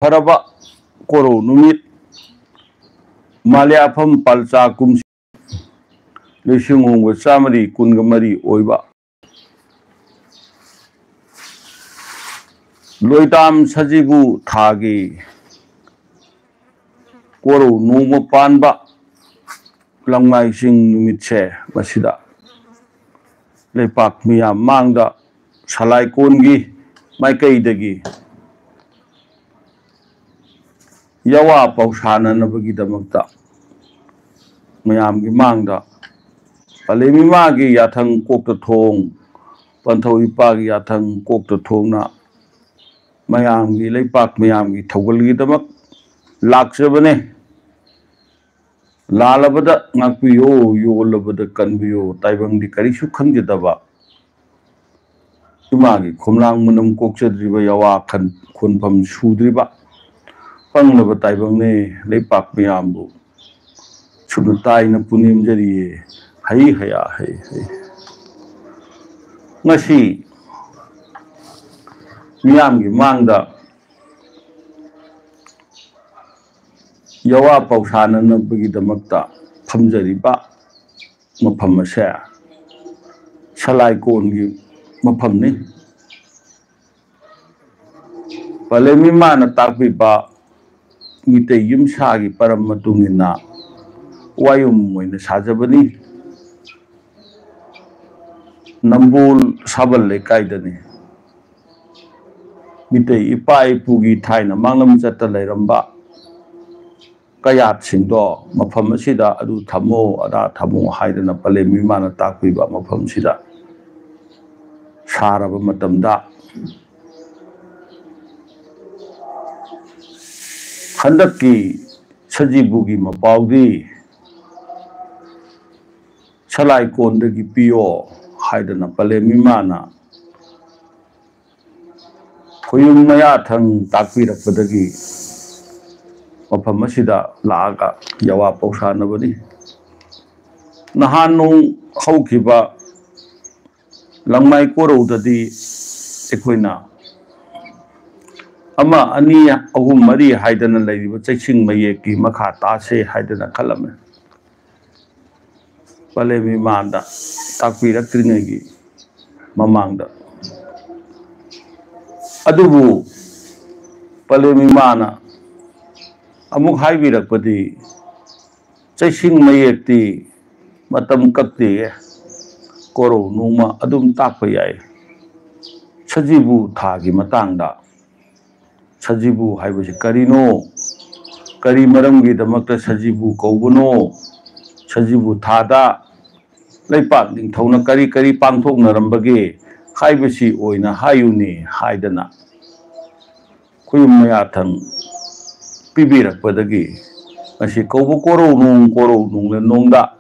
फरबा कोरो नुमित माल्याफम पलचा कुमसी लिसिंग होंग चामरी कुनगमरी ओइबा लोइताम सजीबु थागी कोरो नुम पानबा लंगाई सिंग नुमित से मसिदा लेपाक मिया मांगदा सलाई कोनगी माइकईदगी यवा पौसाननबगिदमक्ता मयामगी मांगदा पलेमिमागी याथंग कोक्ता थोंग पंथौ इपागी याथंग कोक्ता थोंगना मयामगी लेपाक मयामगी थौगलगिदमक लाक्सबने लालबदा ngakpiyo yolabada kanbiyo taibangdi karisu khangjedaba imagi khomlang munam kokchadriba yawa khan khunpham sudriba panglaba taibangne leipak miyambu chunutai na punim jariye hai haya hai ngasi miyamgi mangda yawa pausananabgidamakta phamjariba mafam ase salai kongi mafamni palemi mana takbiba mite yumsagi param matungina wayum moina sajabani nambul sabal lekaidani mite ipai pugi thaina manglam chatta leiramba kayat singdo mafam asida adu thamo ada thamo haidana palemi mana takbiba mafam sida saraba matamda handaki sajibugi mapaudi salai kondagi piyo haidana palemi mana khoyum maya thang takpirakpadagi mafam asida laaga yawa pausanabani nahanung haukiba langmai korodadi ekoina ama ani ahum mari haidana leiriba chaising mayeki makha tase haidana khalame palemi manda takpiraktringegi mamangda adubu palemi mana amuk haibirakpadi chaising mayekti matam kakti koro numa adum takpa yai sajibu thagi matangda sajibu haibasi karino kari maramgi damakta sajibu kaubono sajibu thada leipak ningthauna kari kari pangthoknarambage haibasi oina hayuni haidana khuyum mayathang pibirakpadagi asi kaubo koro nung le nongda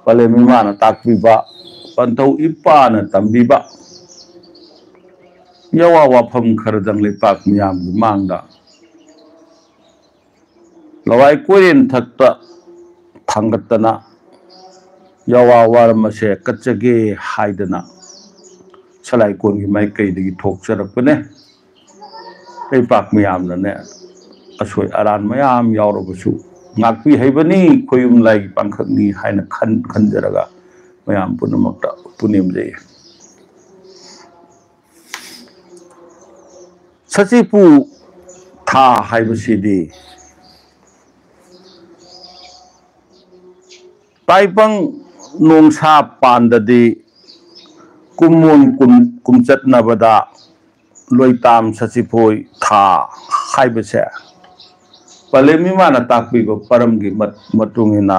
palemi mana takbiba panthau ipana tambiba yawa wafam kharadang lepak miyamgi mangda lawai koren thakta thangatana yawa waramase katchage haidana salai kongi maikaidagi thokcharakpane lepak miyamna ne asoi aran mayam yaurabasu ngakpi haibani khoyum lai pangkhakni haina khanjaraga mayam punamakta punemjai sajipu tha haibasidi taipang nongsa pandadi kumon kumchatnabada loitam sachipoi tha haibase palemi mana takbiba paramgi matungina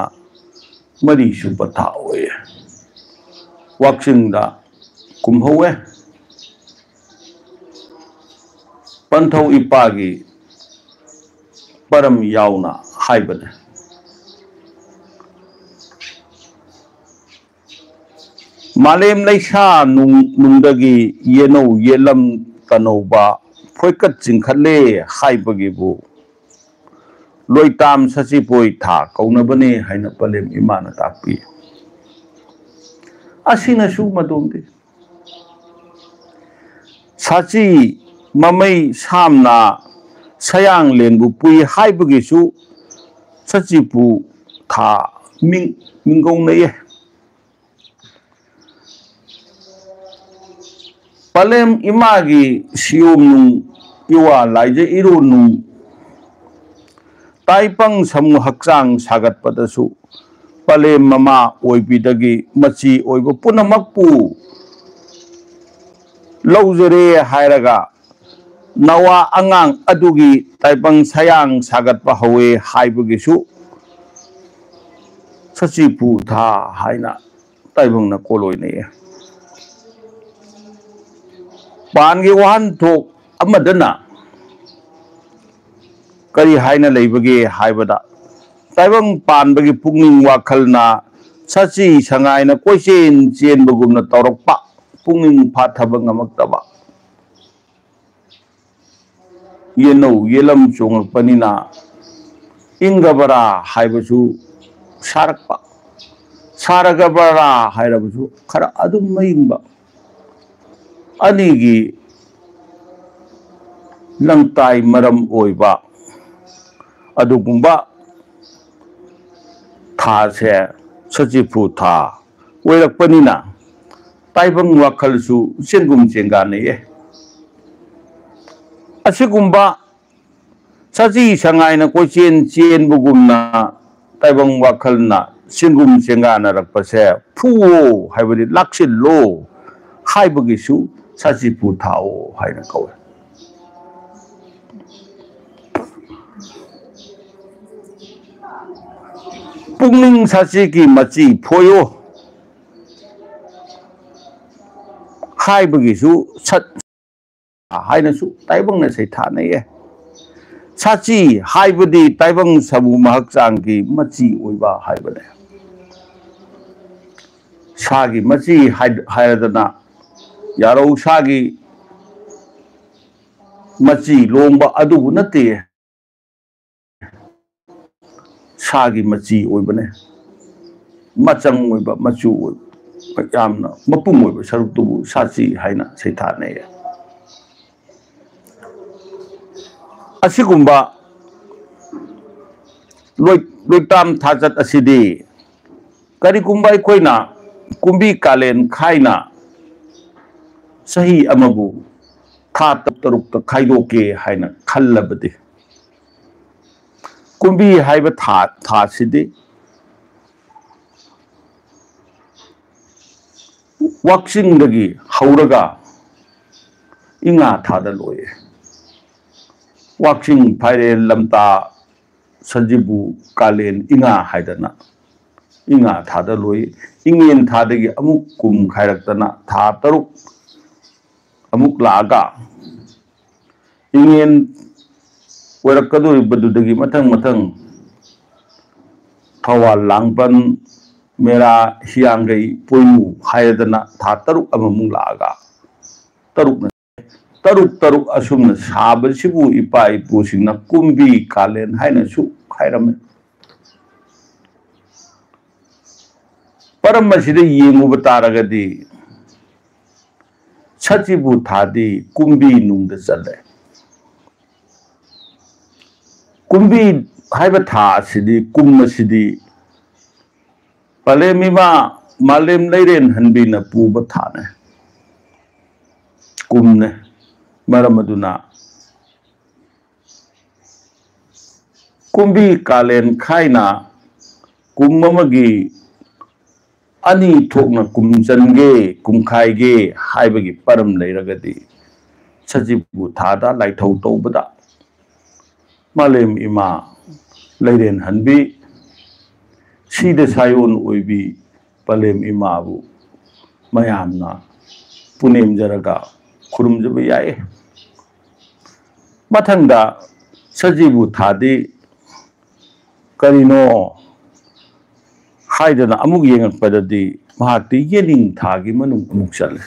mari supa tha oye wakchingda kumhowe panthau ipagi param yauna haibane malem leisa nungdagi yenou yelam tanoba phoikat jingkhatle haibagibu loitam sachipoi tha kaunabane haina palem imana takpi asina su madumdi sachi mamai samna sayang lenbu pui haibugisu sachipu tha mingong naye palem imagi siom nung iwa laije iru nung taipang samu hakchang sagat padasu palem mama oibidagi machi oibo punamakpu laujare hairaga nawa angang adugi taipang sayang sagat pa hawe haibugisu sachipu tha haina taibang na koloi ne pangi wahan thok amadana kari haina leibage haibada taibang panbagi pungning wakhalna sachi sangaina koisen chenbagumna tawrakpa pungning phathaba ngamaktaba yeno yelam chongpanina ingabara haibasu sarakpa saragabara hairabasu khara adum mayingba anigi langtai maram oiba adugumba tha se sachipu tha oirakpanina taibang wakhalsu chengum chengane ye asigumba sachi sangaina kochen chenbugumna taibang wakhalna chengum chengana rakpase phuo haibadi laksillo haibagisu sachipu thao haina kawe pungning sachi ki machi phoyo haibagisu sat hainasu taibang na sai thana ye sachi haibadi taibang sabu mahakchang ki machi oiba haibane sagi machi hairadana yarau sagi machi lomba adubu nate sagi machi oibane machang oiba machu oiba yamna mapum oiba saruktubu sachi haina sai thana ye asigumba loitam thajat asidi karigumba aikoina kumbi kalen khaina sahi amabu tha tarukta khaidoke haina khallabadi kumbi haiba tha sidi waksing dagi hauraga inga thada loye waksing phaire lamta sanjibu kalen inga haidana inga thada loi ingen thadagi amuk kum khairaktana tha taruk amuk laga ingen oirakaduri badudagi mathang thawal langpan mera hiangai poimu haidana tha taruk amamung laga taruk asumna sabasibu ipa ipusingna kumbi kalen haina su khairame paramasida yenguba taragadi sachibu thadi kumbi nungda chale kumbi haiba tha sidi kumma sidi palemima malem leiren hanbina puba thane kumne maramaduna kumbi kalen khaina kummamagi ani thokna kumchange kumkhaige haibagi param leiragadi sajibu thada laithau tobada malem ima leiren hanbi sida sayon oibi palem imabu mayamna punem jaraga khurumjaba yae mathangda sajibu thadi karino haidana amuk yengakpadadi mahakti yening thagi manung amuk chale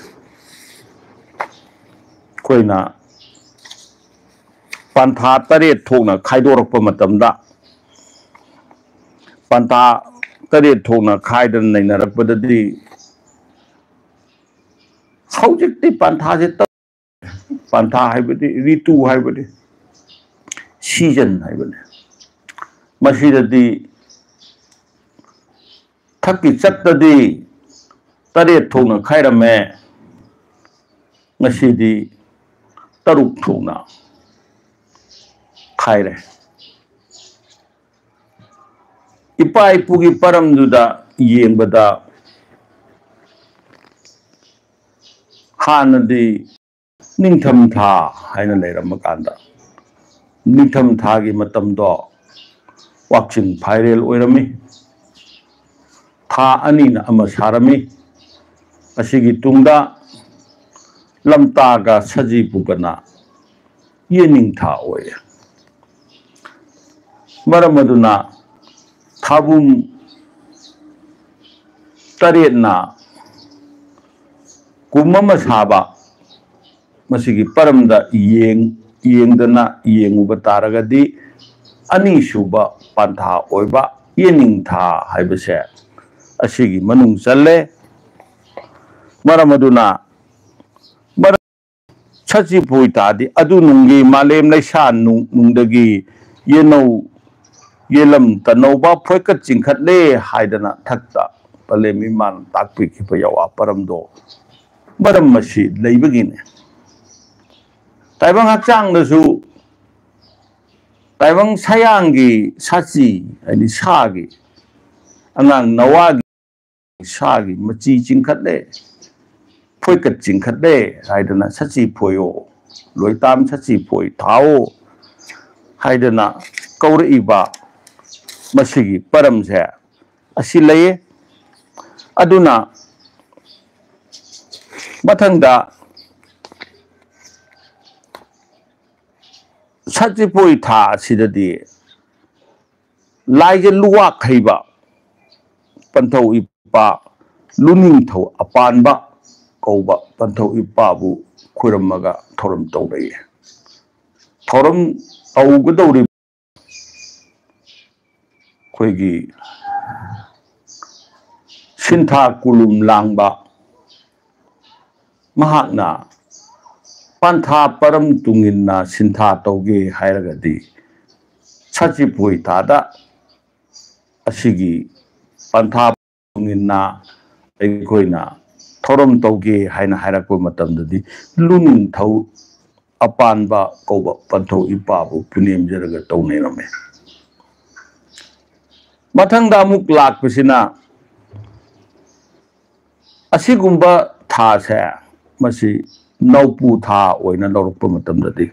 koina pantha taret thokna khaidorakpa matamda pantha taret thokna khaidan nainarakpadadi haujikti pantha je pantha haibadi ritu haibadi season haibane masidadi thakki chattadi taret thona khairame ngasidi taruk thona khaire ipa ipugi paramduda yengbada hanadi ningtham tha haina leiram ningtham thagi matamdo wakching viral oirami tha anina ama sarami asigi tungda lamtaga saji pugana yening tha oye maramaduna thabum taretna kumama saba masigi paramda yengdana yenguba taragadi ani suba pantha oiba yening tha haibase asigi manung challe maramaduna chachi poitadi adu nungi malem laisa nungdagi yenau yelam tanauba phoikat chingkhatle haidana thakta palemi man takpi khipa yawa paramdo maram masi leibagine taibang hakchang dasu taibang sayangi sachi ani sagi angang nawagi sagi machi chingkhatle phoikat chingkhatle haidana sachi phoyo loitam sachi phoi thao haidana kauriba masigi paramse asilaye aduna mathangda sachi phoi tha sidadi laije luwa khaiba panthau ipa luning thau apanba kauba panthau ipa bu khuramaga thoram tawrai thoram tawgadawri khoigi sintha kulum langba mahakna pantha param tunginna sintha tawge hairagadi sachi phoi thada asigi pantha tunginna egoina thoram tawge haina hairakpa matamdadi luning thau apanba kauba panthau ipabu punem jaraga tawnirame mathangda amuk lakpasina asigumba tha se masi naupu tha oina lorukpa matamdadi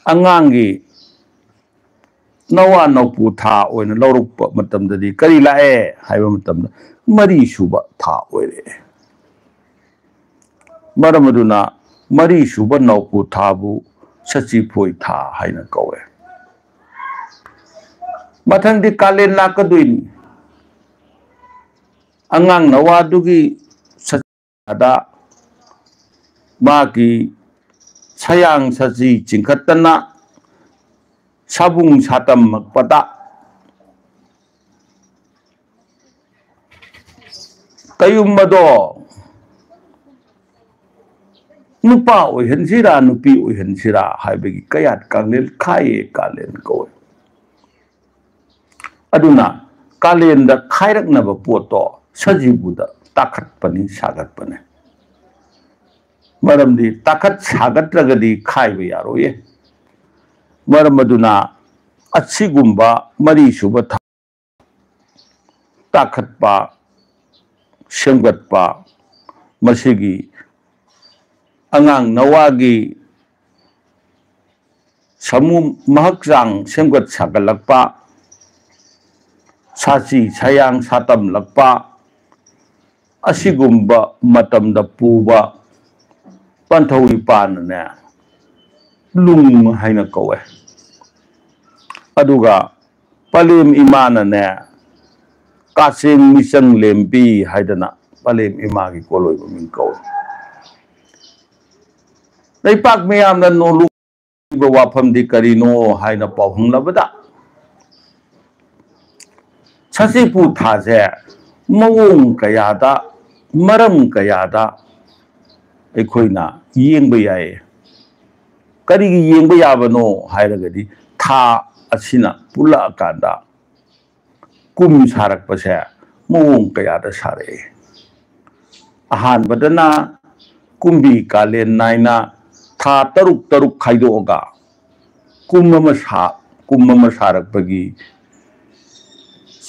angangi nawa naupu tha oina lorukpa matamdadi kari lae haiba matamda mari suba tha oire maramaduna mari suba naupu thabu sachi phoi tha haina kawe mathangdi kalen lakaduin angang nawadugi ada magi sayang saji chingkhatana sabung satam makpada kayummado nupa oihansira nupi oihansira haibagi kayat kanglel khaye kalen kowe aduna kalenda khairaknaba poto sajibuda takhatpani sagatpane maramdi takhat sagatragadi khaiba yaroye maramaduna achigumba mari suba takhatpa semgatpa masigi angang nawagi samu mahakjang semgat sagalakpa sachi sayang satam lakpa asigumba matamda puba panthau ipanane lung haina kawe aduga palem imanane kaseng misang lempi haidana palem imagi koloi min kawe leipak meyamna nolu wafam di karino haina pawhang labada sachi pu thase mawong kayada maram kayada ekhoina yengba yae ꯀꯔꯤꯒꯤ ꯌꯦꯡꯕ ꯌꯥꯕꯅꯣ ꯍꯥꯏꯔꯒꯗꯤ ꯊꯥ ꯑꯁꯤꯅ ꯄꯨꯜꯂꯛꯑꯀꯥꯟꯗ ꯀꯨꯝ ꯁꯥꯔꯛꯄꯁꯦ ꯃꯑꯣꯡ ꯀꯌꯥꯗ ꯁꯥꯔꯛꯑꯦ ꯑꯍꯥꯟꯕꯗꯅ ꯀꯨꯝꯕꯤ ꯀꯥꯂꯦꯟ ꯅꯥꯏꯅ ꯊꯥ ꯇꯔꯨꯛ ꯇꯔꯨꯛ ꯈꯥꯏꯗꯣꯛꯑꯒ ꯀꯨꯝ ꯑꯃ ꯁꯥꯔꯛꯄꯒꯤ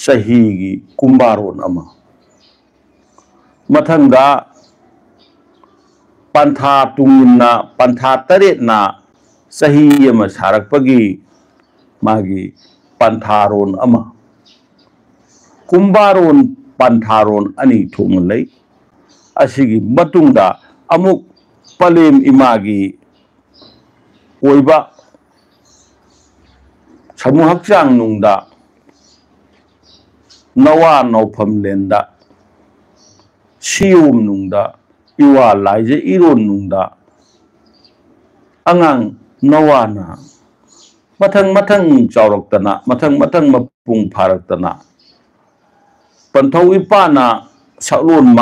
ꯆꯍꯤꯒꯤ ꯀꯨꯝꯕꯥꯔꯣꯟ ꯑꯃ ꯃꯊꯪꯗ ꯄꯟꯊꯥ ꯇꯨꯡꯏꯟꯅ ꯄꯟꯊꯥ ꯇꯔꯦꯠꯅ ꯆꯍꯤ ꯑꯃ ꯁꯥꯔꯛꯄꯒꯤ ꯃꯥꯒꯤ ꯄꯟꯊꯥꯔꯣꯟ ꯑꯃ ꯀꯨꯝꯕꯥꯔꯣꯟ ꯄꯟꯊꯥꯔꯣꯟ ꯑꯅꯤ ꯊꯣꯛꯅ ꯂꯩ ꯑꯁꯤꯒꯤ ꯃꯇꯨꯡꯗ ꯑꯃꯨꯛ ꯄꯂꯦꯝ ꯏꯃꯥꯒꯤ ꯑꯣꯏꯕ ꯁꯃꯨ ꯍꯛꯆꯥꯡ ꯅꯨꯡꯗ ꯅꯋꯥ ꯅꯧꯐꯝꯂꯦꯟꯗ ꯁꯤꯌꯣꯝ ꯅꯨꯡꯗ ꯏꯋꯥ ꯂꯥꯏꯖ ꯏꯔꯣꯟ ꯅꯨꯡꯗ ꯑꯉꯥꯡ ꯅꯋꯥꯅ ꯃꯊꯪ ꯃꯊꯪ ꯆꯥꯎꯔꯛꯇꯅ ꯃꯊꯪ ꯃꯊꯪ ꯃꯄꯨꯡ ꯐꯥꯔꯛꯇꯅ ꯄꯟꯊꯧ ꯏꯄꯥꯅ ꯁꯛꯂꯣꯟ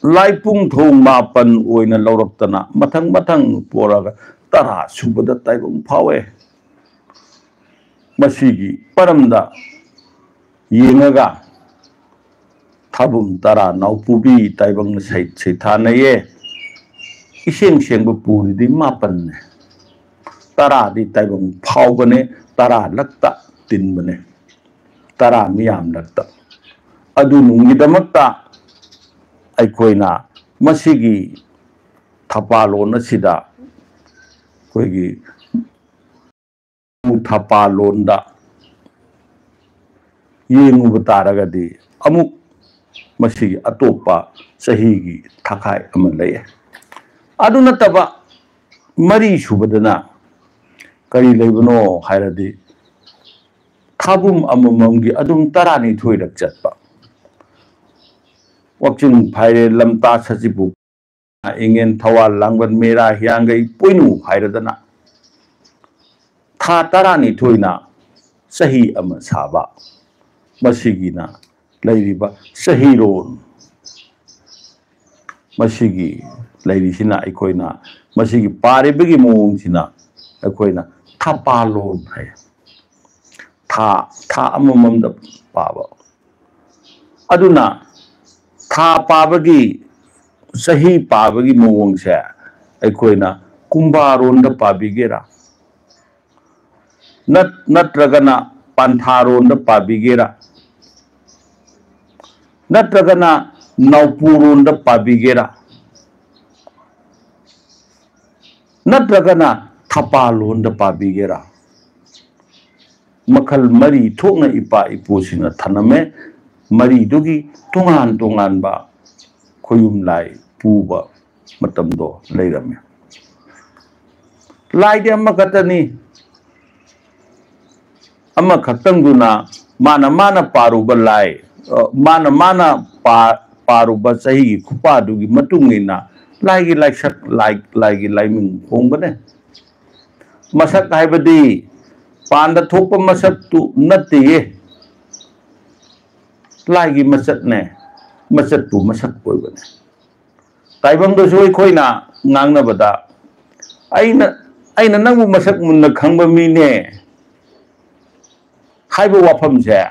ꯂꯥꯏꯄꯨꯡ ꯊꯣꯡ ꯃꯥꯄꯟ ꯑꯣꯏꯅ ꯂꯧꯔꯛꯇꯅ ꯃꯊꯪ ꯃꯊꯪ ꯄꯣꯔꯒ 10 ꯁꯨꯕꯗ ꯇꯥꯏꯕꯪ ꯐꯥꯎꯋꯦ ꯃꯁꯤꯒꯤ ꯄꯔꯝꯗ ꯌꯦꯡꯉꯒ ꯊꯥꯕꯨꯝ 10 ꯅꯥꯎꯄꯨꯕꯤ ꯇꯥꯏꯕꯪꯅ ꯁꯩꯊꯥꯅꯩꯌꯦ इसेंग सेंग पूरी मापन्ने 10 ताइबंग फावबने 10 लक्ता तिनबने 10 मियाम लक्ता अदु नुंगिदमक्ता अखोइना मसिगी थपालोन असिदा कोइगी थपालोनदा येंगुब तारगदी अमुक मसिगी अतोपा सहीगी थखाय अमा लैये अदु नतबा मरी सुबदना करी लेबनो हायरदी थाबुम अमममगी अदुम 12 रक चटपा वक्चिंग फाइरे लमता सचिबु इंगेन थवाल लांगबन मेरा हियांगई पोइनु हायरदना था 12 ना सही अम साबा मसिगिना लैरिबा सही रोन मसिगी लैरिसिना अखोइना मसिगी पारिबगी मोंगसिना अखोइना थपालोन है था अमममद पाबा अदुना था पाबगी सही पाबगी मोंगसे अखोइना कुंभारोंद पाबिगेरा नत्रगना पंथारोंद पाबिगेरा नत्रगना नौपुरोंद पाबिगेरा नत्रगना थपालोंद पाबिगेरा मखल मरी थोकना इपा इपोसिना थनमे मरी दुगी तोंगान तोंगान बा खोयुम लाई पूबा मतमदो लेरमे लाइदे अम्मा कतनी अम्मा खक्तंगुना माना माना पारुबा लाई माना पारुबा सही खुपा दुगी मतुंगिना लाइगी लाइसक लाइगी लाइमिंग होंबने मसक हाइबदी पांदा थोप मसक तु नत्तिये लाइगी मसक ने मसक तु मसक कोइबने ताइबंग दो सोई खोइना ngangnabada aina nangbu masak munna khangba mine haiba wafamse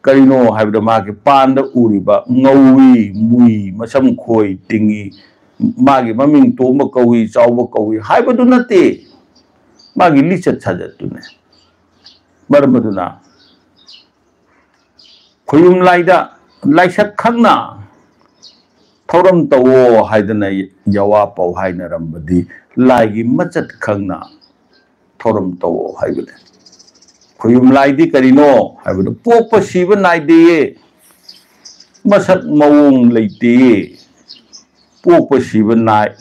karino haibda magi panda uriba ngawi mui masam khoi tingi magi maming tomba kawi chawba kawi haiba du nate magi lichat sajat tune barmaduna khoyum laida laisak khangna थौरम तवो हाइदना यवा पाउ हाइना रंबदी लाइगी मचत खंगना थौरम तवो हाइबने खुयुम लाइदी करिनो हाइबने pope सिब नाइदे मसक मवोंग लेते pope सिब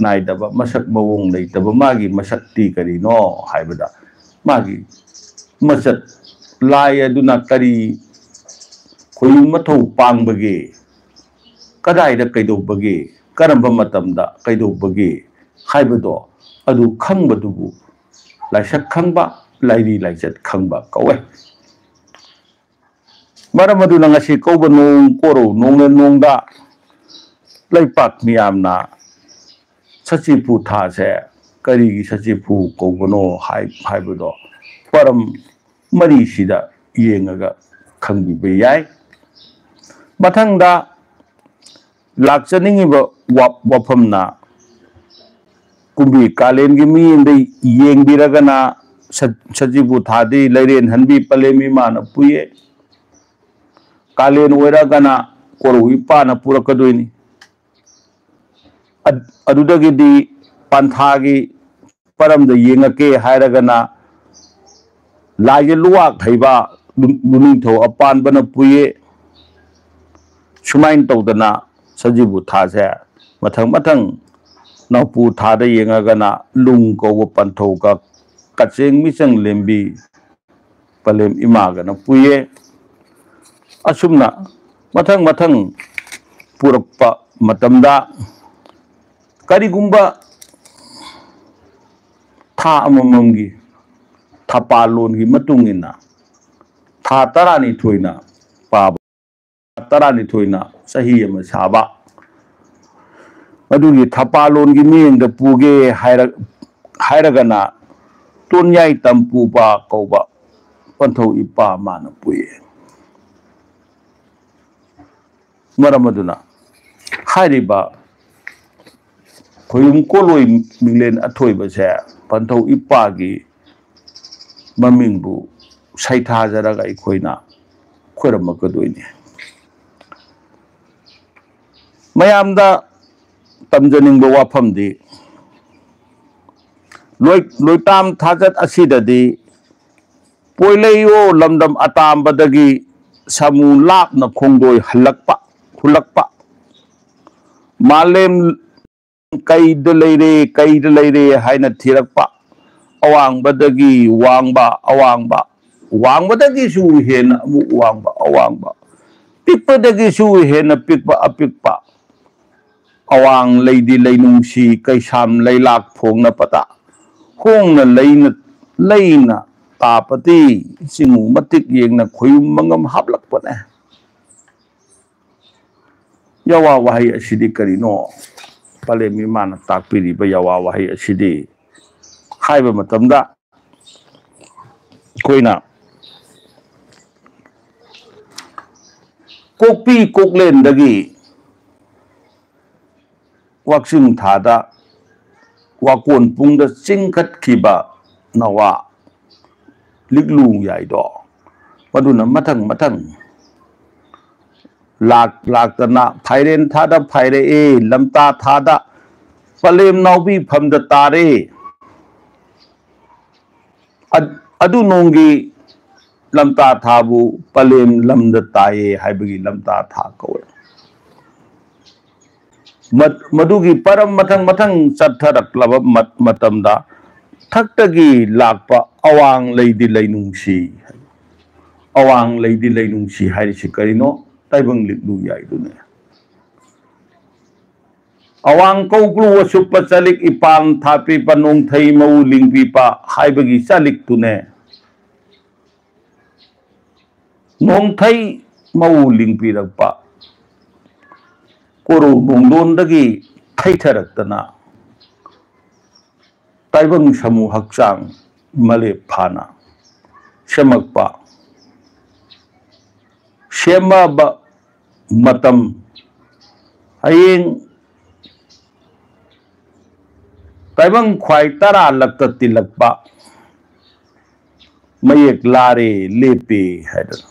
नाइदबा मसक मवोंग लेतबा मागी मसक्ति करिनो हाइबदा मागी मचत लाइ अदुना करी खुयुम मथौ पांगबगे कदाइदा कैदौबगे करंबा मतमदा कैदौबगे हाइबदो अदु खंगबदुबु लाइसक खंगबा लाइरी लाइचत खंगबा कौवे मरमदु नंगसी कौबा नोंग कोरो नोंगना नोंगदा लैपाक मियामना सचिपु था से करी की सचिपु कौबनो हाइबदो परम मरी सिदा येंगा खंगबि याय मथंगदा लाक्चनिंगिबो वफमना कुंबी कालेन की मी येंबिरगना सचिपु थादी लैरेन हनबी पलेमी मान पुये कालेन ओइरगना कोरु इपाना पुरकदोइनी अदुदगिदी पंथागी परम द येंगके हायरगना लाये लुवा खैबा लुनिथो अपान बन पुये सुमाइन तौदना सजिबु थासे मथंग मथंग नौपु थाद येंगगना लुंग को पंथो का कचेंग मिचंग लेंबी पलेम इमागना पुये असुमना मथंग मथंग पुरप्पा मतमदा करिगुंबा था अममंगी थापालोन की मतुंगिना था तरानी थोइना पाबा तरानी थोइना सही अम साबा अदुगी थापालोन की मिंग द पुगे हायरगना तोन्याई तंपुबा कौबा पंथो इपा मान पुये मरमदुना हायरिबा खोयुम कोलोई मिंगलेन अथोइबसे पंथो इपा की ममिंगबु सैथाजरगा इखोइना खोरमकदोइने मयामदा तमजनिंगबो वाफमदी लोइताम थाजत असिददी पोइलेयो लमदम अतामबदगी समू लापना खोंदोय हुलक्पा मालेम कईद लेरे हाइना थिरक्पा अवांगबदगी वांगबा अवांगबा वांगबदगी सु हेन अमु वांगबा अवांगबा पिकपदगी सु हेन पिकपा अपिकपा अवांग लैदी लैनुंसी कैसाम लैलाक फोंगना पता होंगना लैना तापति सिंगु मतिक येंगना खोयुम मंगम हापलकपने यवा वाही असिदी करिनो पलेमी मान ताकपिरिबा यवा वाही असिदी हाइबा मतमदा कोइना कोकपी कोकलेंदगी वाक्सिंग थादा वाकोन पुंगदा चिंखतखिबा नवा लिगलू याइदो मदुना मथंग लाकतना फाइरेन थादा फाइरे ए लमता थादा पलेम नाउबी फमदा तारे अदु नोंगी लमता थाबु पलेम लमदा ताये हाइबगी लमता था कवे मदुगी परम मथंग चथरक्लब मतमदा थक्तगी लाकपा अवांग लैदी लैनुंसी हाइरिसि करिनो ताइबंग लिगलु याइदुने अवांग कौग्लु वसुप चलिक इपांग थापी पनोंग थई मऊ लिंगपीपा हाइबगी चलिक तुने नोंग थई मऊ लिंगपीरक्पा कोरो नोंदोंदगी थैथरक्तना ताइबंग समूह हक्चांग मले फाना शमकपा शेमब मतम हयेंग ताइबंग ख्वाई तरा लक्त तिलकपा मयेक लारे लेपे हैदर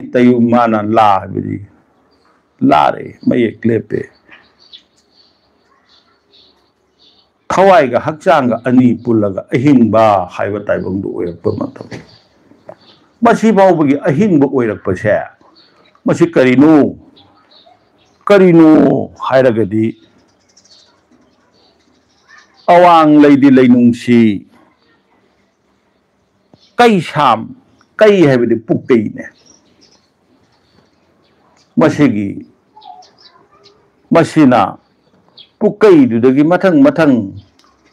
तयु माना ला हबी लारे मयेक लेपे थवाइगा हक्चांगा अनी पुलगा अहिंबा हाइबा ताइबंग दु ओयरप मतम मसी बाउबगी अहिंबा ओयरपसे मसी करिनो हाइरगदी अवांग लैदी लैनुंसी कई शाम कई हैबदी पुक्कईने मसीगी मसीना पुक्कई दुदगी मथंग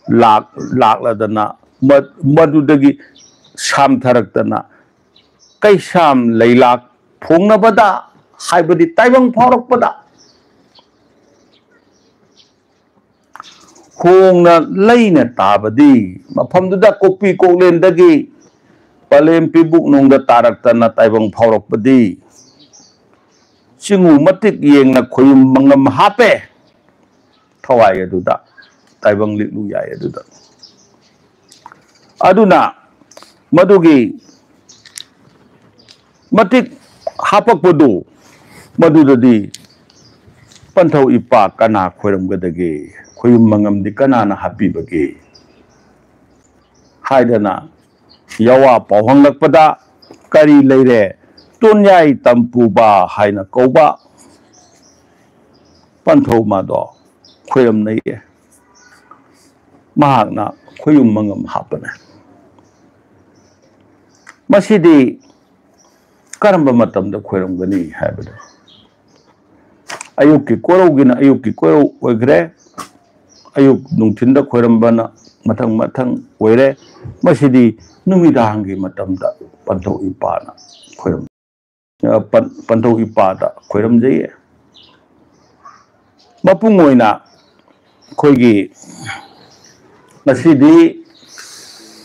लाकलदना मदुदगी शाम थरक्तना कई शाम लैलाक फोंगनबदा हाइबदी ताइबंग फावरकपदा खोंगना लेना ताबदी मफमदुदा कोपी कोलेंदगी पलेम पिबुक नोंदा तारक्तना ताइबंग फावरकपदी चिंगु मतिक येंगना खोयुम मंगम हापे थवाय अदुदा ताइबंग लिलु याय अदुदा अदुना मदुगी मतिक हापकपदु मदुददी पंथौ इपा कना खोरमगदगे खोयुम मंगमदि कनाना हापीबगे हाइदना यवा पावहंगलकपदा करी लेरे तोन्याई तंपुबा हाइना कौबा पंथौ मादो खोयम नइए महागना खोयुम मंगम हापने मसिदी करंब मतमदा खोयरमगनी हाइबदा अयुक की कोरौगिना अयुक की कोरौ ओइग्रे अयुक नुंथिंदा खोयरमबना मथंग मथंग ओइरे मसिदी नुमिदांगी मतमदा पंथौ इपाना खोयरम पंथौ इपादा खोयरम जइए मपुंग ओइना खोयगी मसिदी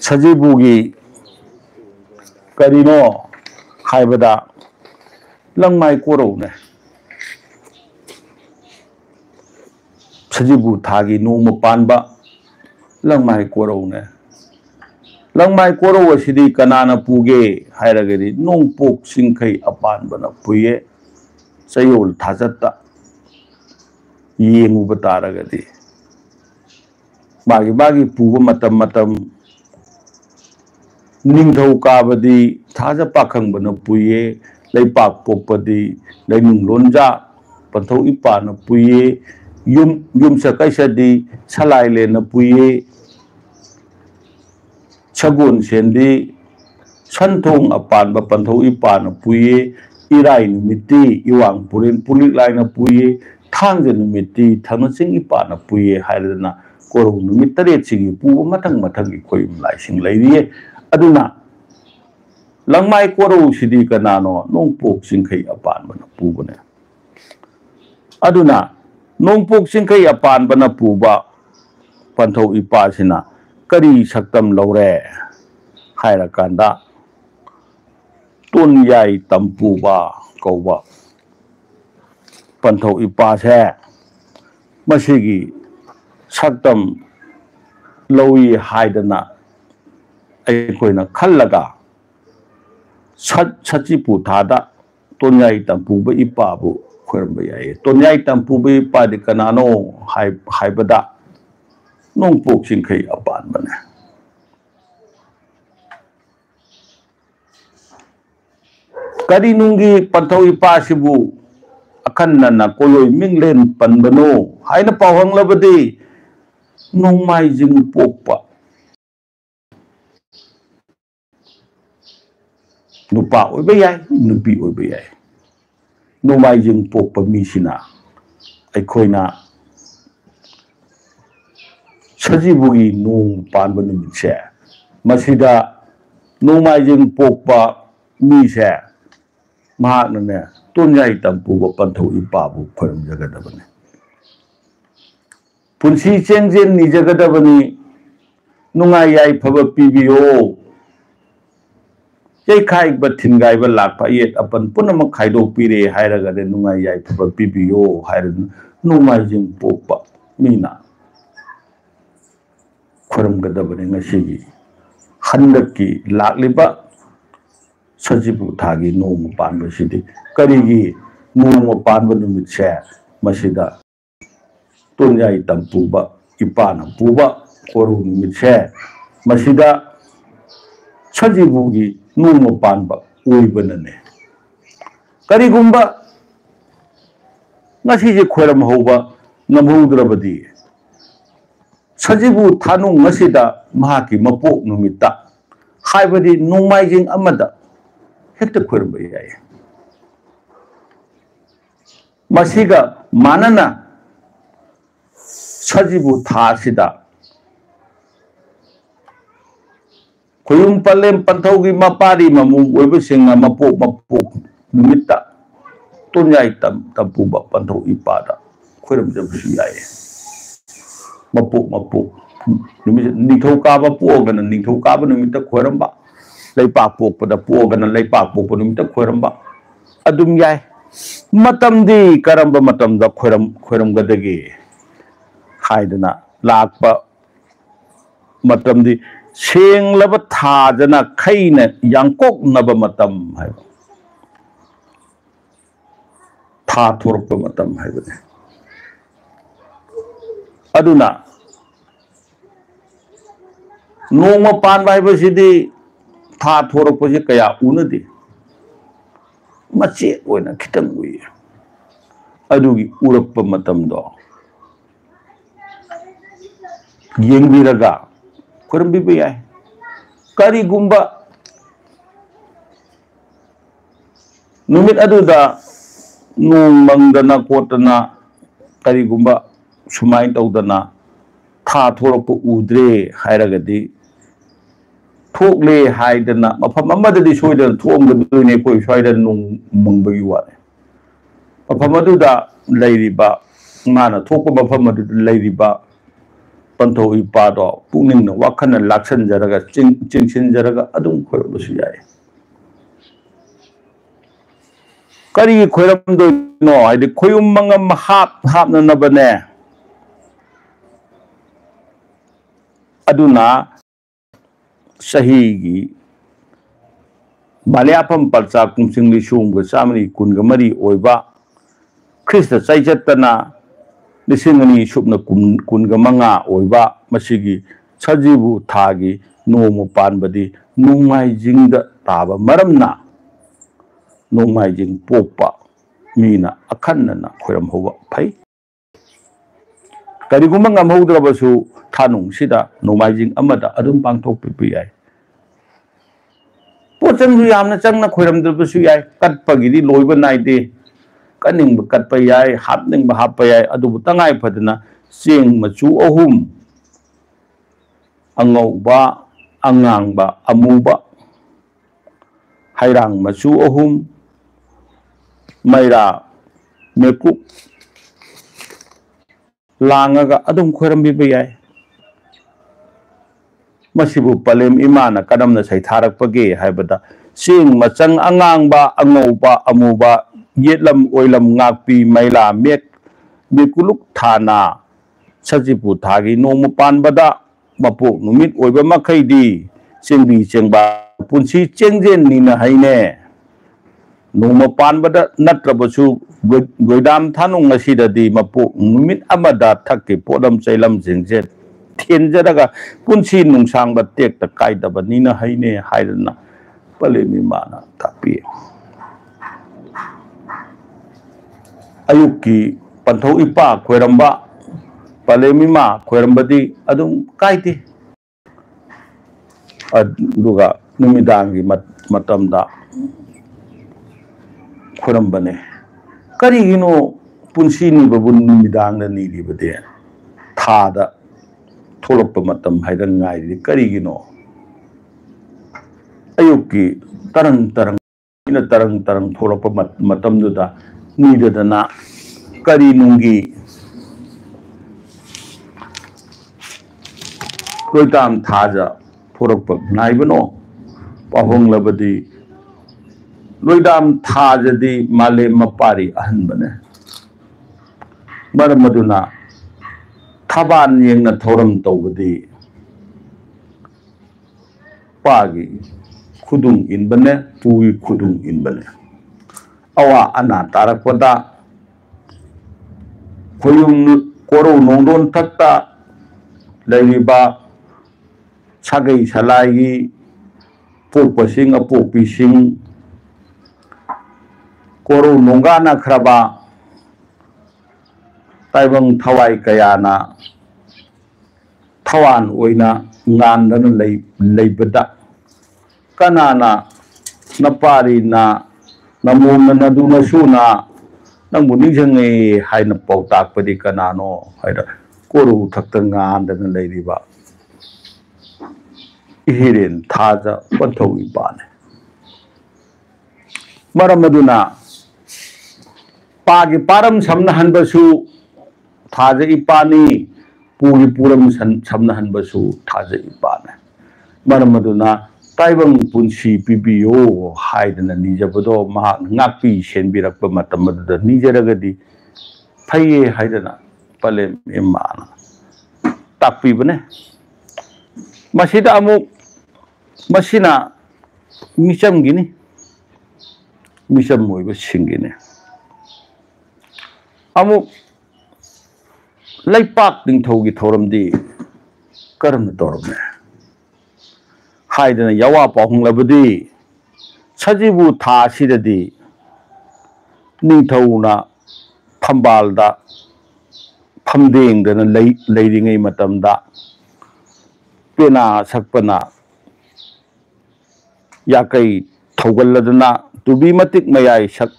सजिबुगी करिनो हाइबदा लंगमाई कोरौने सजिबु थागी नोम पानबा लंगमाई कोरौने लंगमाई कोरौ असिदी कनाना पुगे हायरगदी नोंपोक सिंखै अपानबना पुये चयोल थाजत्ता येंगुब तारगदी मागी मागी पुब मतम मतम निंगथौ काबदी थाजा पाखंबना पुये लैपाक पोकपदी लैनुंग लोंजा पंथौ इपाना पुये युमसा कैसदी सलाइलेना पुये छगोन सेंदी संथोंग अपान पंथौ इपाना पुये इराई नुमिति इवांग पुरेन पुलिक लाइना पुये थांग नुमिति थांगसिंग इपाना पुये हायदना कोरौ नुमित तरेत सिगी पुब मथंग मथंग खोयुम लाइसिंग लैरिये अदुना लंगमाई कोरौ सिदी कनानो नोंपोक सिंखै अपानबना पुबने अदुना नोंपोक सिंखै अपानबना पुबा पंथौ इपासिना करी सक्तम लौरे हायरकांदा तोन्याई तंपुबा कौबा पंथौ इपासे मसिगी सक्तम लौई हायदना अखोइना खल्लगा सचिपु थादा तोन्याई तंपुबा इपाबु खोरंबा याय तोन्याई तंपुबा इपादि कनानो हायबदा नोंपोक सिंखै अपानबने करी नुंगी पंथौ इपासिबु अखन्नना कोलोय मिंगलेन पनबनो हायना पावहंगलबदी नोंमाइजिंग पोकपा नुपा ओइबा याय नुपी ओइबा याय नोंमाइजिंग पोकपा मिसिना अखोइना सजिबुगी नोंग पानबा नुमितसे मसिदा नोंमाइजिंग पोकपा मिसे महाकने तोन्याई तंपुबा पंथौ इपाबु खोरम जगदबने पुंसी चेंजेन निजगदबनी नुंगाई याई फबा पीबियो यैखाइबा थिनगाइबा लाखपा येत अपन पुनम खाइदोक पीरे हायरगदे नुंगाई याई फबा पीबियो हायर नोंमाइजिंग पोकपा मीना खोरमगदबने ngasiगी हंदकी लाखलिबा सजिबु थागी नोम पानबसिदी करिगी नोम पानब नुमितसे मसिदा तोन्याई तंपुबा इपाना पुबा कोरु नुमितसे मसिदा सजिबुगी नोम पानबा ओइबनने करिगुंबा ngasiजे खोरम होबा नमहुद्रबदी सजिबु थानु ngasiदा महाकी मपोक नुमिता हाइबदी नोंमाइजिंग अमदा हेक्ट खोरम याय मसिगा मानना सजिबु थासिदा खोयुम पलेम पंथौगी मपारी ममु ओइबसिंगा मपोक नुमिता तोन्याई तंपुबा पंथौ इपादा खोरम जबसु याय mapuk mapuk ningthau kaba puogana ningthau kaba numita khoiramba leipak pokpada puogana leipak pokpa numita khoiramba adum yai matamdi karamba matamda khoiram gadagi haidana lakpa matamdi senglaba thajana khaina yangkok naba matam haiba tha thorpa matam haibane aduna noma panba haibasidi tha thorpa se kaya unadi mache oina khitang ui adugi urappa matamdo yengbiraga khorambiba yai karigumba numit aduda nung mangdana kotana karigumba sumai tawdana tha thorappa udre hairagadi thokle haidana mafam amadadi soidana thomgadune koi soida nung mangbagi ware mafam aduda leiriba ngana thokpa mafam aduda leiriba panthau ipado pungning wakhana laksan jaraga chingsin jaraga adum khoibasu yai kari khoiram do no haidi khoyum mangam hapna nabane aduna sahigi Maliapam palsa kumsing lisung ga samani kunga mari oiba Krista saijatana lisingani subna kunga manga oiba masigi sajibu thagi nomo panbadi nungmai jingda taba maramna nungmai jing pokpa mina akhanna khoiram hoba phai karigumba ngamhoudrabasu thanung sida nungmai jing amada adum pangthok pipi ai pochang ju yamna changna khoiram drabasu yai katpagidi loiba naide kaning ba katpa yai hapning ba happa yai adu tangai phadna cheng machu ahum angau ba angang ba amuba hairang machu ahum maira meku langaga adum khoiram bi yai masibu palem imana kadamna sai tharak page haibada cheng machang angang ba angau ba amuba yetlam oilam ngakpi maila mekuluk thana sajipu thagi nomu panbada mapok numit oiba makhaidi chengbi chengba punsi chengjen nina haine noma panbada natrabasu goidam thanung asidadi mapok numit amada thakki podam chailam jengje thenjaraga punsi nungsangba tekta kaidaba nina haine hairana palemi mana tapi ayuki panthau ipa khoiramba palemima khoirambadi adum kaiti aduga numidangi matamda khoirambane karigino punsini babun numidangna niribade thada tholokpa matam haidan ngai karigino ayuki tarang tarang tholokpa matamduda nidadana kari nungi loitam thaja thorokpa naibano pahong labadi loidam thajadi male mapari ahanbane maramaduna thaban yengna thoram tawbadi pagi khudung inbane pui khudung inbane awa ana tarakpada khoyum koro nongdon thakta lairiba sagai salai pokpasing apokpising koro nongana khraba taibang thawai kayana thawan oina ngandana leibada kanana napari na namomna naduna suna nangbu ningjange haina pautak padi kanano haida koru thakta ngandana leiriba ihiren thaja panthau ipane maramaduna pagi param samna hanbasu thaja ipani पूगी पूरम समना हनबसु थाजई पाने मरम मदुना ताइबंग पुंसी पिबियो हाइदना निजबदो महा ngapi senbirakpa matam madda nijaragadi phaiye haidana pale imana takpi bane masida amuk masina misam gini misam moiba singine amuk laipak ningthaugi thoramdi karamna torame haidana yawa pahunglabadi sajibu tha sidadi ningthauna phambalda phamdengdana leiringai matamda pena sakpana yakai thaugalladana tubi matik mayai sak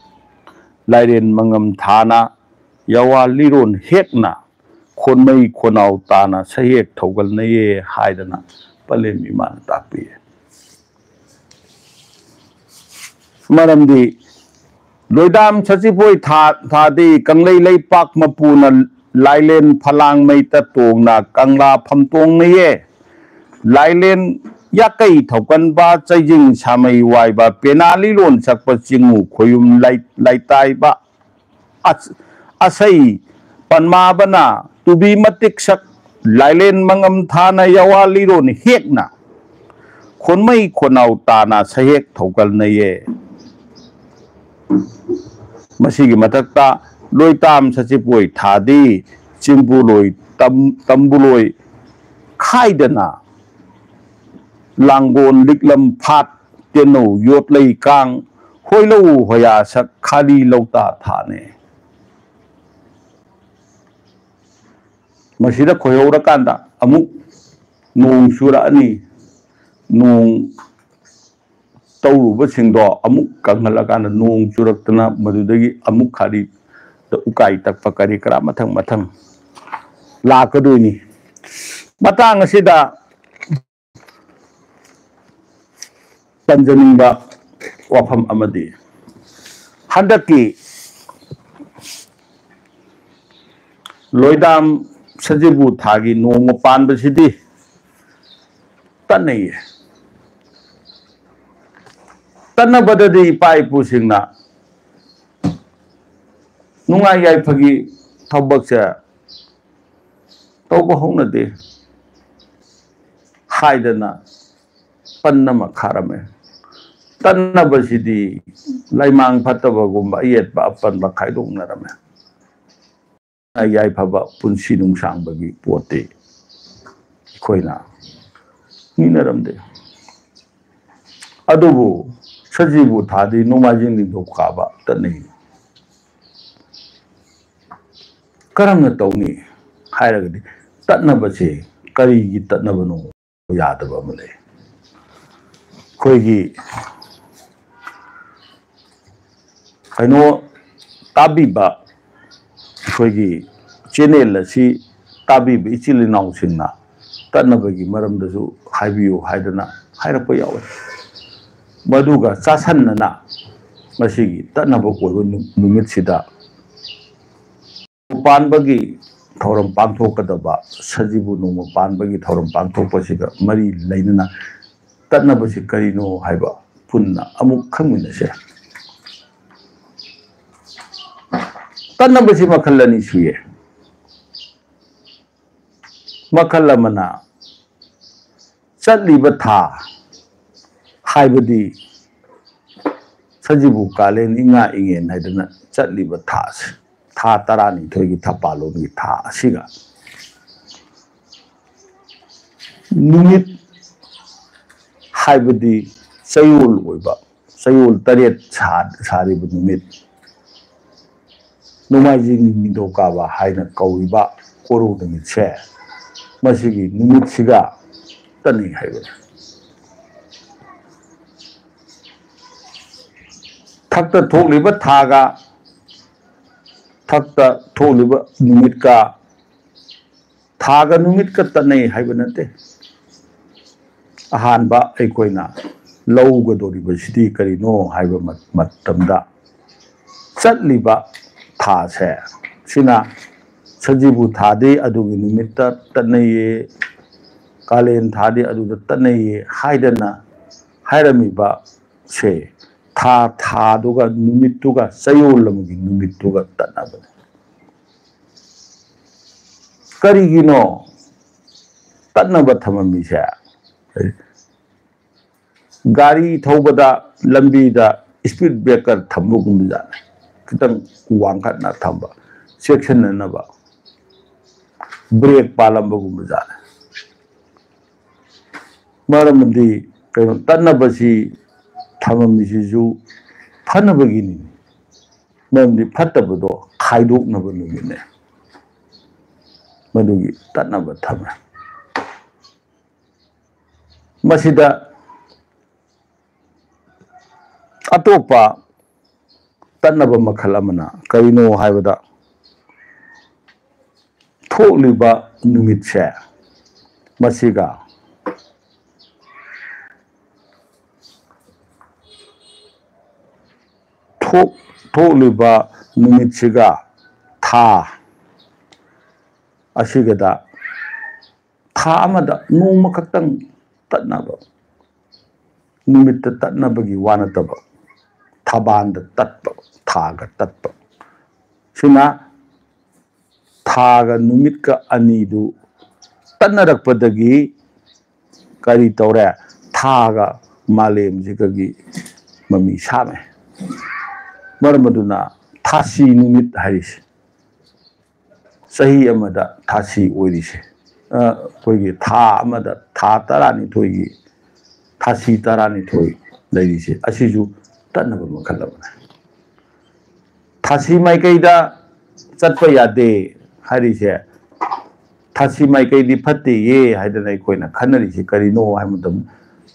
lairen mangam thana yawa liron hekna khonmai khonau tana sayek thaugalnaye haidana palem iman takpi maramdi loidam sachipoi thadi kanglei leipak mapuna lailen phalang meita tongna kangla phamtong naye lailen yakai thokan ba chaijing samai wai ba penali lon sakpa chingu khoyum laitai ba asai panma bana tubi matik sak lailen mangam thana yawali ron hekna khonmai khonau tana sayek thokal naye masigi matakta loitam sachipoi thadi chimbuloi tambuloi khaidana langon liklam phat teno yotlei kang hoilo hoya sak khali lauta thane masida khoyora kanda amuk nong sura ani nong tauruba singdo amuk kanghala kana nong churaktana madudagi amuk khari da ukai takpa kari kara mathang lakadoini matang asida panjaningba wafam amadi handaki loidam sajibu thagi nong panba sidi tanai tanna badadi pai pusingna nungai yai phagi thobak cha tawba hongna de haidana panna ma kharame tanna basidi laimang phataba gumba yet ba pan ba khaidong narame ayai phaba punsi nung sang bagi pote khoina ni naramde adubu sajibu thadi nomajing ni dokaba tanai karamna tawni hairagadi tatnabase kari gi tatnabano yadaba amale khoigi kaino tabiba khoigi channel asi tabiba ichilinaw singna tatnabagi maramdasu haibiyo haidana hairapa yawe maduga chasannana masigi tatnaba koibo numit sida panbagi thoram pangthokadaba sajibu noma panbagi thoram pangthokpasiga mari leinana tatnabasi karino haiba punna amuk khangminase tatnabasi makhalani suye makhalamana chatliba tha haibadi sajibu kalen inga ingen haidana chatliba tha tha tarani thoigi thapalo ni tha asiga numit haibadi sayul oiba sayul taret sariba numit nomajing nido kaba haina kauiba koru numit se masigi numit siga tani haiba thakta thokliba thaga thakta tholiba numit ka thaga numit ka tanai haiba nate ahanba aikoina lauga doriba sidi karino haiba matamda chatliba tha se sina Sajibu थादे अदुगी नुमित्ता तन्नये कालेन थादे अदुदा तन्नये हाइदना हाइरमिबा से था थादुगा नुमित्तुगा सयोलमगी नुमित्तुगा तन्नाबने करिगिनो तन्नबा थममिसे गाड़ी थौबदा लंबीदा speed breaker थम्बुगुमजा खितंग वांखतना थम्बा section नबा break पालंबगुमजा मरमदी कनो तन्नबसी थममिसिजु फनबगिनी मरमदी फत्तबदो खाइदोकनब नुमिने मदुगी तन्नब थम मसिदा अतोपा तन्नब मखल अमना करिनो हाइबदा थोलिबा नुमित से मसिगा थोलिबा नुमित सिगा था असिगदा था अमदा नोम खक्तंग तन्नब नुमित तन्नबगी वानतब थाबांद तत्प थाग तत्प सिना थाग नुमित का अनीदु तन्नरकपदगी करी तौरे थाग मालेम जिकगी ममी सामे मरमदुना थासी नुमित हारिस सही अमदा थासी ओइरिसे कोइगी था अमदा था तरानी थोइगी थासी तरानी थोइ लैरिसे असिजु तन्नब मखल अमने थासी माइकैदा चटप यादे हारिसे थासी माइकैदी फत्ते ये हाइदना अखोइना खनरिसे करिनो हाइमदम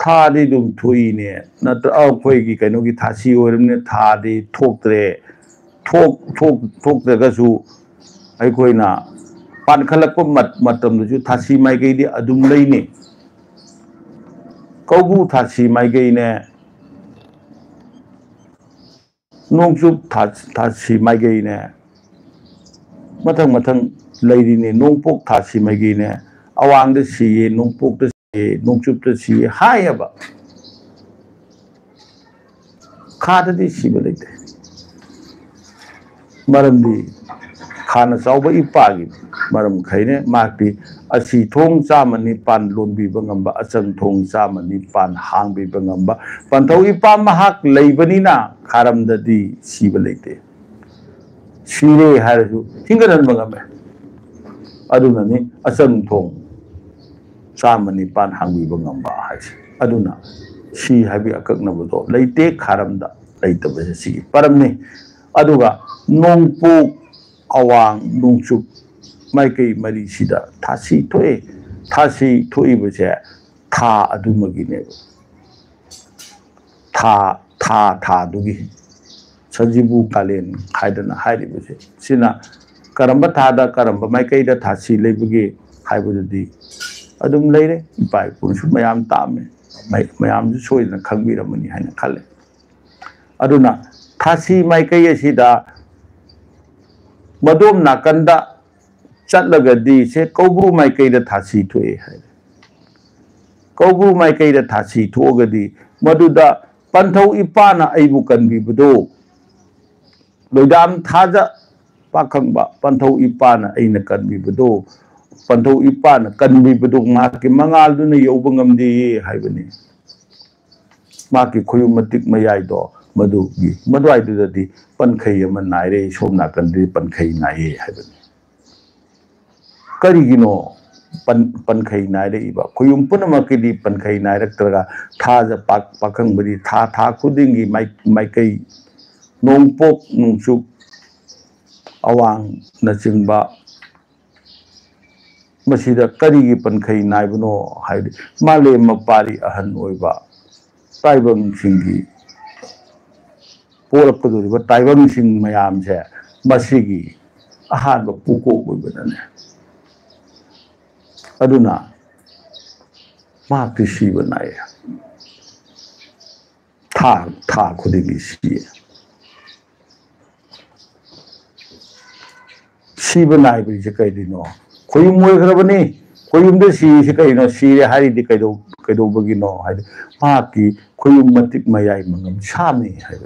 थादी दुम थोइने नत अखोइगी कैनोगी थासी ओइरमने थादी थोक्तरे थोक्तगसु अखोइना पानखलक मतमदसु थासी माइकैदी अदुम लैने कौबू थासी माइकैने नोंगचुप थासी माइगैने मथंग मथंग लैरिने नोंगपोक थासी माइगैने अवांगद सिये नोंगपोकद सिये नोंगचुपद सिये हायबा खाददी सिबा लैते मरमदी खाना चाउबा इपागी मरम खैने माकि असी थोंग चामनि पान लोनबीबा ngamba अचंग थोंग चामनि पान हांगबीबा ngamba पंथौ इपा महाक लैबनिना खारमददी सिबा लैते सिरे हारसु हिंगरन ngame adunani अचंग थोंग चामनि पान हांगबीबा ngamba हाइस अदुना सी हाबी अककनबदो लैते खारमदा लैतबसे सिगी परमनि अदुगा नोंगपोक अवांग नोंगचुप माइकई मरी सिदा थासी थोए थासी थोइबसे था अदुमगिने था दुगी सजीबु कालेन खाइदना हाइरिबसे सिना करंब थादा करंब माइकईदा थासी लेबगे हाइबदि अदुम लेरे इपाई पुनसु मयाम तामे मयाम जु सोइदना खंगबिरमनि हाइना खले अदुना थासी माइकई असिदा मदोम नाकंदा चलगदी से कौब्रू माइकईदा थासी थोए है कौब्रू माइकईदा थासी थोगदी मदुदा पंथौ इपाना अइबु कनबीबदो लोइदाम थाजा पाखंबा पंथौ इपाना अइना कनबीबदो पंथौ इपाना कनबीबदो माके मंगालदुना यौबा ngamdi हाइबनी माके खोयु मतिक मयाइदो मदुगी मदुआइदुददी पनखै अमा नाइरे सोमना कनदि पनखै नाइए हाइबनी करिगिनो पनखै नाइरे इबा खोयुम पुनमकिदी पनखै नाइरक्तरगा थाजा पाखंबदी था खुदिंगी माइकै नोंगपोक नोंगचुप अवांग नचिंबा मसिदा करिगी पनखै नाइबनो हाइदि माले मपारी अहन ओइबा ताइबंग सिंगी पोरपदुरिबा ताइबंग सिंग मयाम से मसिगी अहानबा पुको ओइबनने अदुना माकि सिबा नाय था खुदिगी siba naibi se kaidino khoyum moy kharabani khoyum de si kaino si re hari de kaido bagino hai ma ki khoyum matik mayai mangam sami hai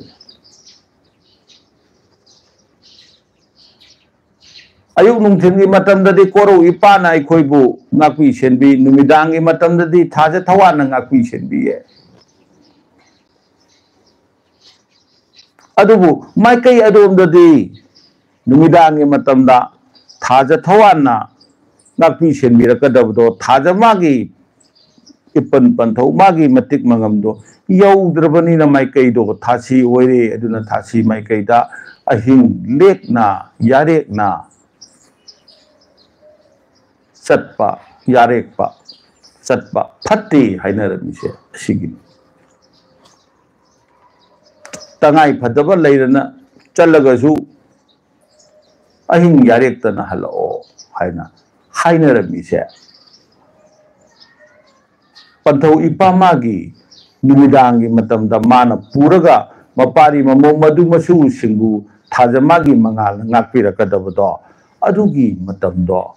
ayuk nungthin gi matam da di koro ipa na khoi bu ngakui senbi numidang gi matam da di thaja thawa na ngakui senbi ye adubu mai kai adom da di numidang gi matam da thaja thawa na ngakui senbi ra kadab do thaja magi ipan panthau magi matik mangam do yaudrabani na mai kai do thasi oire aduna thasi mai kai da ahing lek na yarek na satpa yarek pa satpa phatti hainarami se sigi tangai phadaba leirana challagasu ahing yarek tana halo hainarami se panthau ipamagi numidang gi matamda mana puraga mapari mamong madu masu singbu thajamagi mangal ngakpira kadabdo adugi matamdo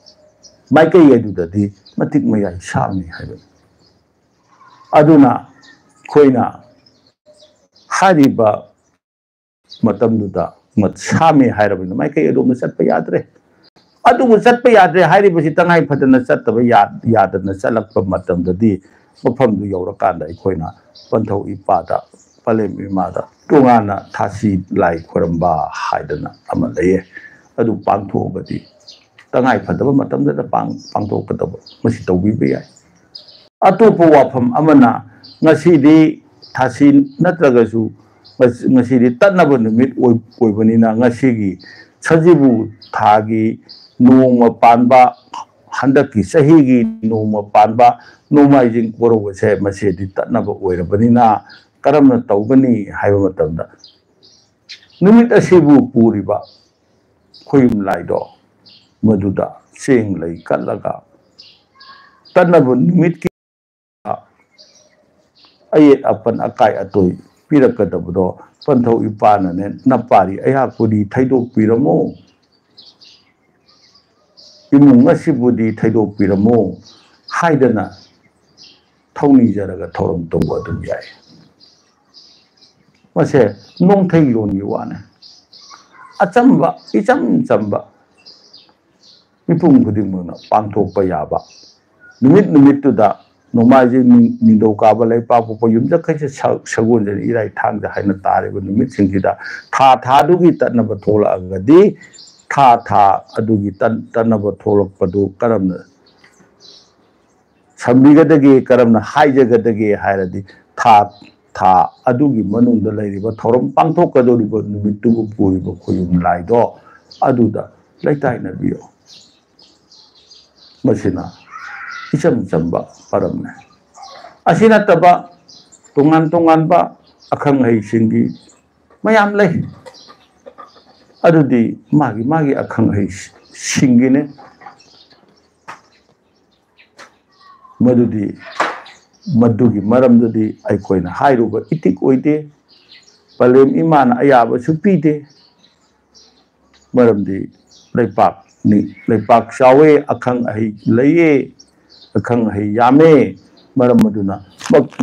mai kai adudadi matik mayai sami haiba aduna khoina hariba matamduda mat sami hairabina mai kai adum satpa yadre adugu satpa yadre hariba si tangai phadana satba yadana salakpa matamdadi mafamdu yaurakanda khoina panthau ipada palem imada tungana thasi lai khoramba haidana ama leye adu pangtho badi tangai phadaba matamda da pangtho kadaba masi tawbi be yai atopo wafam amana ngasi di thasi natragasu ngasi di tanaba numit oibanina ngasi gi sajibu thagi noma panba handaki sahi gi noma panba noma jing koro se masi di tanaba oirabanina karamna tawgani haiba matamda numit asibu puriba khoyum laido maduda sing lay kalaga tanabo numit ki ayet apan akai atoy pirakadabdo panthau ipana ne napari aya kudi thaidok piramo imung asibudi thaidok piramo haidana thawni jaraga thorom tongwa dum yai mase nong thai lon gi wane achamba icham chamba mipung khudingmana pangthokpa yaba numit tu da nomaji nindau kaba lai pa po yum ja khai sagon jani irai thang ja haina tare bu numit singida tha du gi tanaba thola agadi tha adu gi tanaba tholak padu karamna sambigadagi karamna haijagadagi hairadi tha adu gi manung da lairiba thorom pangthokadoriba numit tu puriba khoyum laido adu da laitai na biyo masina isam chamba paramne asina taba tungan ba akhang hai singi mayam lay adudi magi akhang hai singi ne madugi maramdudi aikoina hairuba itik oide palem imana ayaba supide maramdi leipak ni leipak sawe akhang hai laye akhang hai yame maram maduna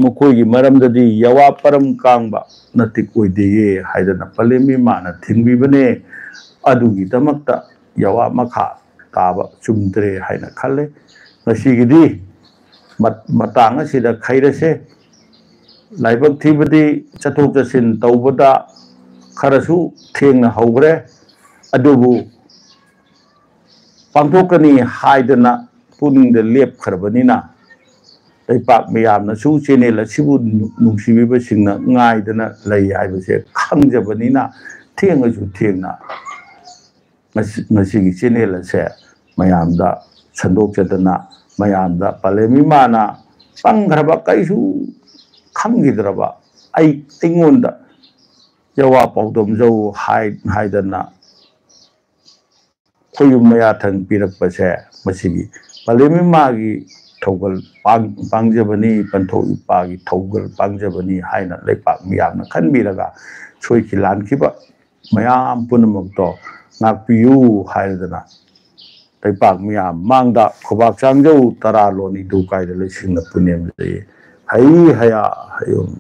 mukoi gi maram dadi yawa param kangba natik oide ye haidana palemi mana thingbi bane adugi damakta yawa makha taba chumdre haina khalle ngasigidi matang asida khairase laibak thibadi chathok chasin tawbada kharasu thengna haubre adubu pangthokani haidana puning lep kharbanina leipak miyamna su channel asibu nungsibiba singna ngaidana lay haibase khangjabanina thengasu thengna masigi channel ase mayamda sandok chadana mayamda palemi mana panghraba kaisu khangidraba aingonda yawa paudom jau haidana khoyum maya thang pirak pase masigi palemi magi thogal pangjabani pantho ipagi thogal pangjabani haina leipak miyamna khanbiraga choi khilan khiba mayam punamak to ngakpiu haidana ꯂꯩꯄꯥꯛ ꯃꯤꯌꯥꯝ ꯃꯥꯡꯗ ꯈꯨꯕꯥꯛ ꯆꯥꯡꯖꯧ ꯇꯔꯥ ꯂꯣꯟ ꯏꯗꯨ ꯀꯥꯏꯗ ꯂꯩꯁꯤꯡꯅ ꯄꯨꯅꯦꯝꯖꯩ ꯍꯩ ꯍꯌꯥ ꯍꯌꯨꯝ